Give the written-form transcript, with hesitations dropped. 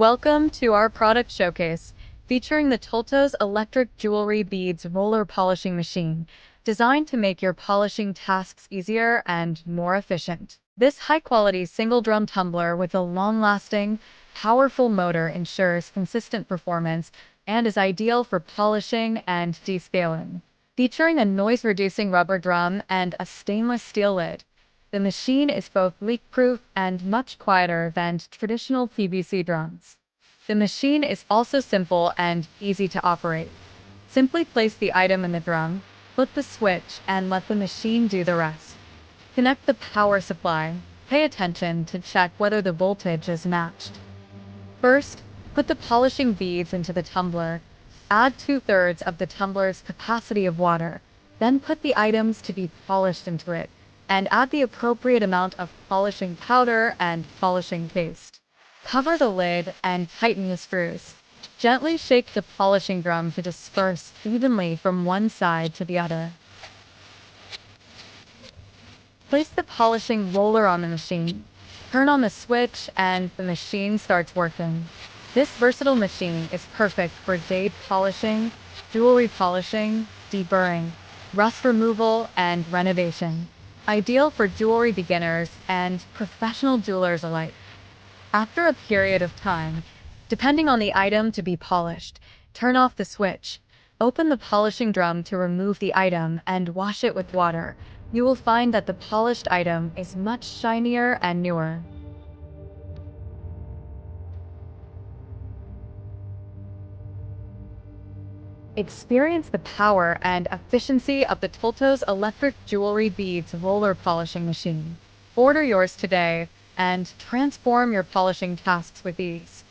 Welcome to our product showcase, featuring the Tooltos electric jewelry beads roller polishing machine, designed to make your polishing tasks easier and more efficient. This high-quality single-drum tumbler with a long-lasting, powerful motor ensures consistent performance and is ideal for polishing and descaling. Featuring a noise-reducing rubber drum and a stainless steel lid, the machine is both leak-proof and much quieter than traditional PVC drums. The machine is also simple and easy to operate. Simply place the item in the drum, flip the switch, and let the machine do the rest. Connect the power supply. Pay attention to check whether the voltage is matched. First, put the polishing beads into the tumbler. Add 2/3 of the tumbler's capacity of water. Then put the items to be polished into it, and add the appropriate amount of polishing powder and polishing paste. Cover the lid and tighten the screws. Gently shake the polishing drum to disperse evenly from one side to the other. Place the polishing roller on the machine. Turn on the switch and the machine starts working. This versatile machine is perfect for jade polishing, jewelry polishing, deburring, rust removal, and renovation. Ideal for jewelry beginners and professional jewelers alike. After a period of time, depending on the item to be polished, turn off the switch. Open the polishing drum to remove the item and wash it with water. You will find that the polished item is much shinier and newer. Experience the power and efficiency of the Tooltos electric jewelry beads roller polishing machine. Order yours today and transform your polishing tasks with ease.